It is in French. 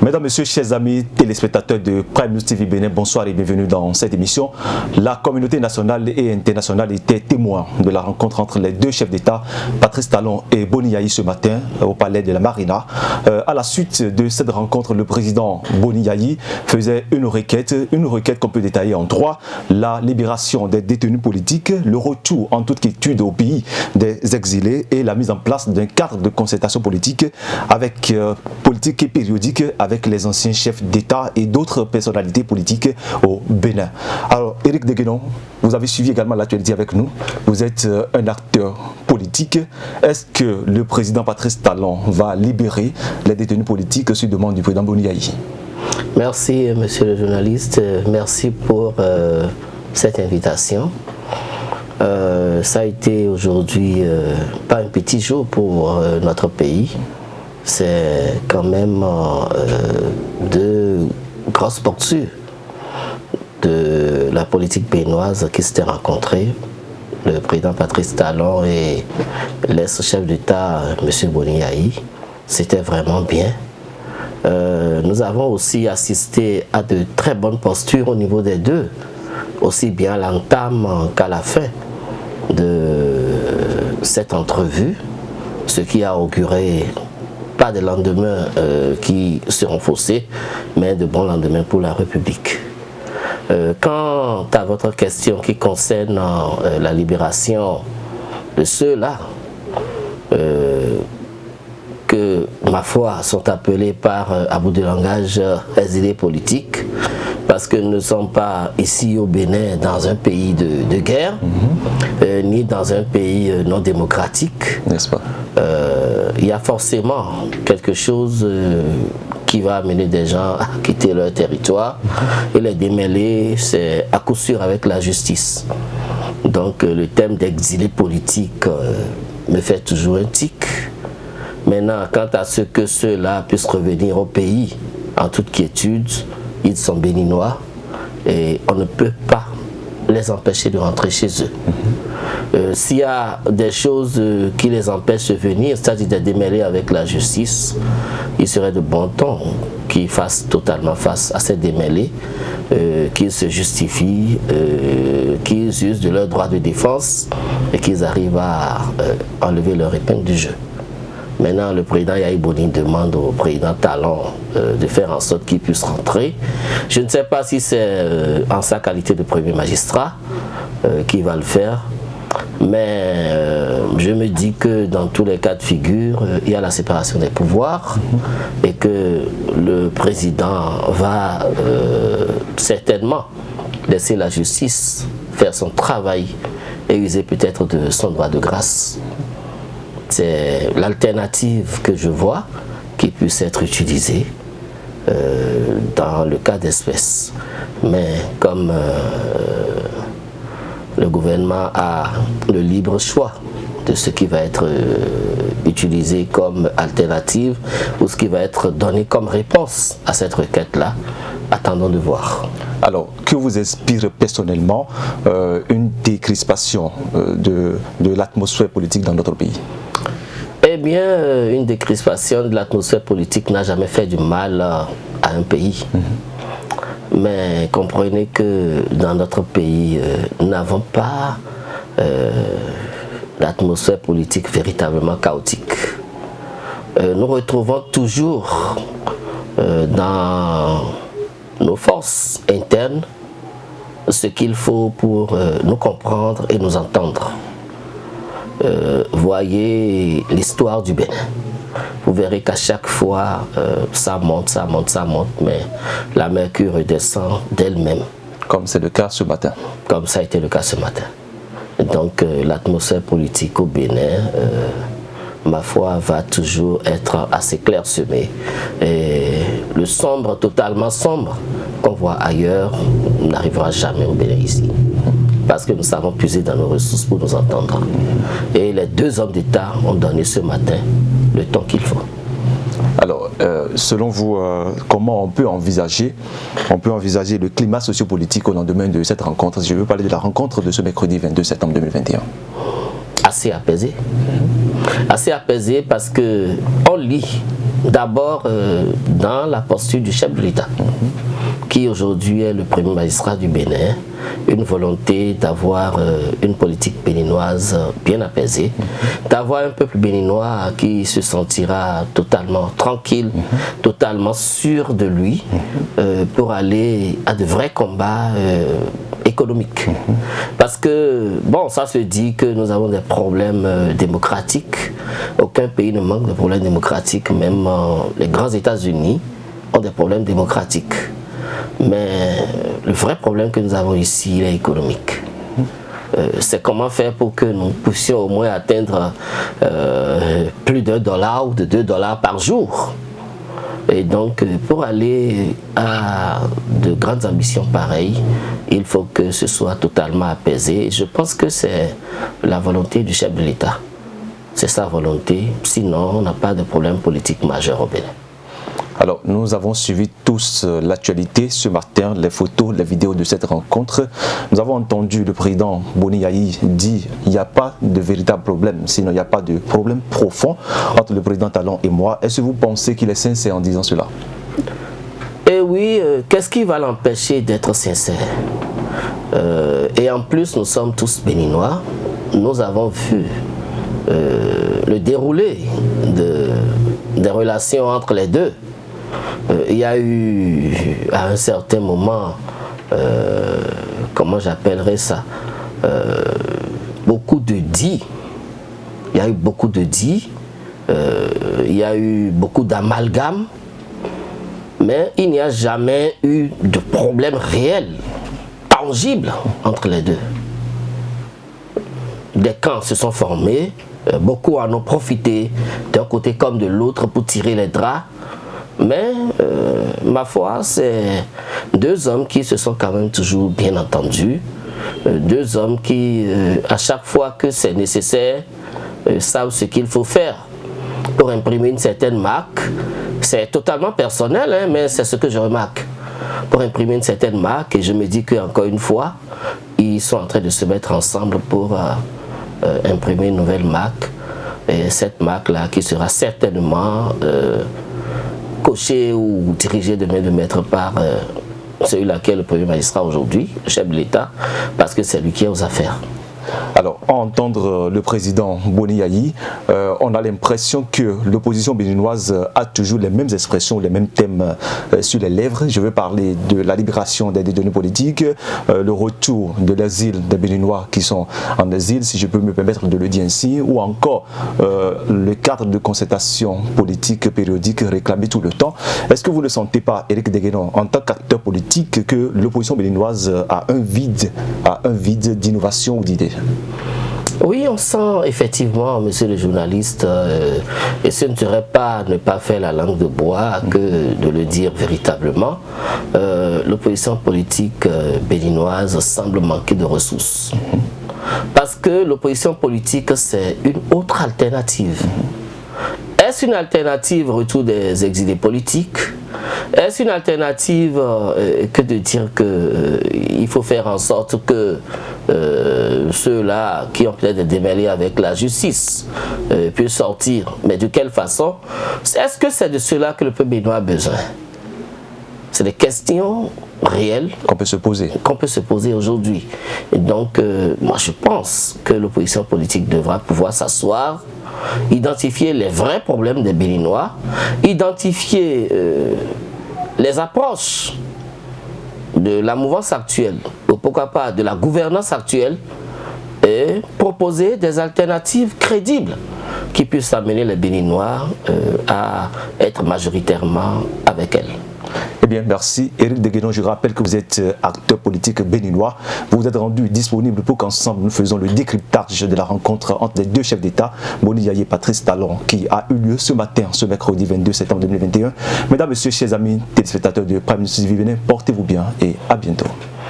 Mesdames, Messieurs, chers amis téléspectateurs de Prime News TV Bénin, bonsoir et bienvenue dans cette émission. La communauté nationale et internationale était témoin de la rencontre entre les deux chefs d'État, Patrice Talon et Boni Yayi, ce matin au palais de la Marina. À la suite de cette rencontre, le président Boni Yayi faisait une requête qu'on peut détailler en trois: la libération des détenus politiques, le retour en toute quiétude au pays des exilés et la mise en place d'un cadre de concertation politique politique et périodique avec les anciens chefs d'État et d'autres personnalités politiques au Bénin. Alors, Éric Deguenon, vous avez suivi également l'actualité avec nous. Vous êtes un acteur politique. Est-ce que le président Patrice Talon va libérer les détenus politiques sur demande du président Boni Yayi? Merci, monsieur le journaliste. Merci pour cette invitation. Ça a été aujourd'hui pas un petit jour pour notre pays. C'est quand même deux grosses portures de la politique béninoise qui s'étaient rencontrées. Le président Patrice Talon et l'ex-chef d'État, M. Boni Yayi. C'était vraiment bien. Nous avons aussi assisté à de très bonnes postures au niveau des deux, aussi bien à l'entame qu'à la fin de cette entrevue, ce qui a auguré pas de lendemains qui seront faussés, mais de bons lendemains pour la République. Quant à votre question qui concerne la libération de ceux-là, que, ma foi, sont appelés par à bout de langage exilés politiques, parce que nous ne sommes pas ici au Bénin dans un pays de guerre, ni dans un pays non démocratique. N'est-ce pas? Il y a forcément quelque chose qui va amener des gens à quitter leur territoire et les démêler, c'est à coup sûr avec la justice. Donc le thème d'exilé politique me fait toujours un tic. Maintenant, quant à ce que ceux-là puissent revenir au pays en toute quiétude, ils sont béninois et on ne peut pas les empêcher de rentrer chez eux. S'il y a des choses qui les empêchent de venir, c'est-à-dire de démêler avec la justice, il serait de bon ton qu'ils fassent totalement face à ces démêlés, qu'ils se justifient, qu'ils usent de leur droit de défense et qu'ils arrivent à enlever leur épingle du jeu. Maintenant, le président Yayi Boni demande au président Talon de faire en sorte qu'il puisse rentrer. Je ne sais pas si c'est en sa qualité de premier magistrat qu'il va le faire, mais je me dis que dans tous les cas de figure, il y a la séparation des pouvoirs et que le président va certainement laisser la justice faire son travail et user peut-être de son droit de grâce. C'est l'alternative que je vois qui puisse être utilisée dans le cas d'espèce. Mais comme le gouvernement a le libre choix de ce qui va être utilisé comme alternative ou ce qui va être donné comme réponse à cette requête-là, attendons de voir. Alors, que vous inspire personnellement une décrispation de l'atmosphère politique dans notre pays? Eh bien, une décrispation de l'atmosphère politique n'a jamais fait du mal à un pays. Mais comprenez que dans notre pays, nous n'avons pas d'atmosphère politique véritablement chaotique. Nous retrouvons toujours dans nos forces internes ce qu'il faut pour nous comprendre et nous entendre. Voyez l'histoire du Bénin. Vous verrez qu'à chaque fois, ça monte, mais la mercure redescend d'elle-même. Comme c'est le cas ce matin. Comme ça a été le cas ce matin. Donc l'atmosphère politique au Bénin, ma foi, va toujours être assez clairsemée. Et le sombre, totalement sombre, qu'on voit ailleurs, n'arrivera jamais au Bénin ici. Parce que nous savons puiser dans nos ressources pour nous entendre. Et les deux hommes d'État ont donné ce matin le temps qu'il faut. Alors, selon vous, comment on peut envisager le climat sociopolitique au lendemain de cette rencontre? Je veux parler de la rencontre de ce mercredi 22 septembre 2021. Assez apaisé. Assez apaisé parce que on lit D'abord, dans la posture du chef de l'État, qui aujourd'hui est le premier magistrat du Bénin, une volonté d'avoir une politique béninoise bien apaisée, d'avoir un peuple béninois qui se sentira totalement tranquille, totalement sûr de lui, pour aller à de vrais combats économiques. Parce que, bon, ça se dit que nous avons des problèmes démocratiques. Aucun pays ne manque de problèmes démocratiques, même les grands États-Unis ont des problèmes démocratiques. Mais le vrai problème que nous avons ici, il est économique. C'est comment faire pour que nous puissions au moins atteindre plus $1 ou de $2 par jour. Et donc, pour aller à de grandes ambitions pareilles, il faut que ce soit totalement apaisé. Et je pense que c'est la volonté du chef de l'État. C'est sa volonté. Sinon, on n'a pas de problème politique majeur au Bénin. Alors, nous avons suivi tous l'actualité ce matin, les photos, les vidéos de cette rencontre. Nous avons entendu le président Boni Yayi dire qu'il n'y a pas de véritable problème, sinon il n'y a pas de problème profond entre le président Talon et moi. Est-ce que vous pensez qu'il est sincère en disant cela? Eh oui, qu'est-ce qui va l'empêcher d'être sincère? Et en plus, nous sommes tous béninois. Nous avons vu le déroulé des relations entre les deux. Il y a eu à un certain moment, comment j'appellerais ça, beaucoup de dits. Il y a eu beaucoup de dits, il y a eu beaucoup d'amalgames, mais il n'y a jamais eu de problème réel, tangible entre les deux. Des camps se sont formés, beaucoup en ont profité d'un côté comme de l'autre pour tirer les draps. Mais, ma foi, c'est deux hommes qui se sont quand même toujours bien entendus. Deux hommes qui, à chaque fois que c'est nécessaire, savent ce qu'il faut faire pour imprimer une certaine marque. C'est totalement personnel, hein, mais c'est ce que je remarque. Pour imprimer une certaine marque, et je me dis qu'encore une fois, ils sont en train de se mettre ensemble pour imprimer une nouvelle marque. Et cette marque-là qui sera certainement coché ou dirigé de main de maître par celui-là qui est le premier magistrat aujourd'hui, le chef de l'État, parce que c'est lui qui est aux affaires. Alors, à entendre le président Boni Yayi, on a l'impression que l'opposition béninoise a toujours les mêmes expressions, les mêmes thèmes sur les lèvres. Je veux parler de la libération des détenus politiques, le retour de l'exil des Béninois qui sont en exil, si je peux me permettre de le dire ainsi, ou encore le cadre de concertation politique périodique réclamé tout le temps. Est-ce que vous ne sentez pas, Éric Deguenon, en tant qu'acteur politique, que l'opposition béninoise a un vide d'innovation ou d'idées? Oui, on sent effectivement, monsieur le journaliste, et ce ne serait pas ne pas faire la langue de bois que de le dire véritablement, l'opposition politique béninoise semble manquer de ressources. Parce que l'opposition politique, c'est une autre alternative. Est-ce une alternative au retour des exilés politiques? Est-ce une alternative que de dire qu'il faut faire en sorte que ceux-là qui ont peut-être des démêlés avec la justice puissent sortir? Mais de quelle façon? Est-ce que c'est de cela que le peuple béninois a besoin? C'est des questions réelles qu'on peut se poser aujourd'hui. Et donc, moi je pense que l'opposition politique devra pouvoir s'asseoir, identifier les vrais problèmes des Béninois, identifier les approches de la mouvance actuelle, ou pourquoi pas de la gouvernance actuelle, et proposer des alternatives crédibles qui puissent amener les Béninois à être majoritairement avec elles. Eh bien, merci. Éric Deguenon, je rappelle que vous êtes acteur politique béninois. Vous vous êtes rendu disponible pour qu'ensemble nous faisons le décryptage de la rencontre entre les deux chefs d'État, Boni Yayi et Patrice Talon, qui a eu lieu ce matin, ce mercredi 22 septembre 2021. Mesdames, Messieurs, chers amis téléspectateurs de Prime News TV Bénin, portez-vous bien et à bientôt.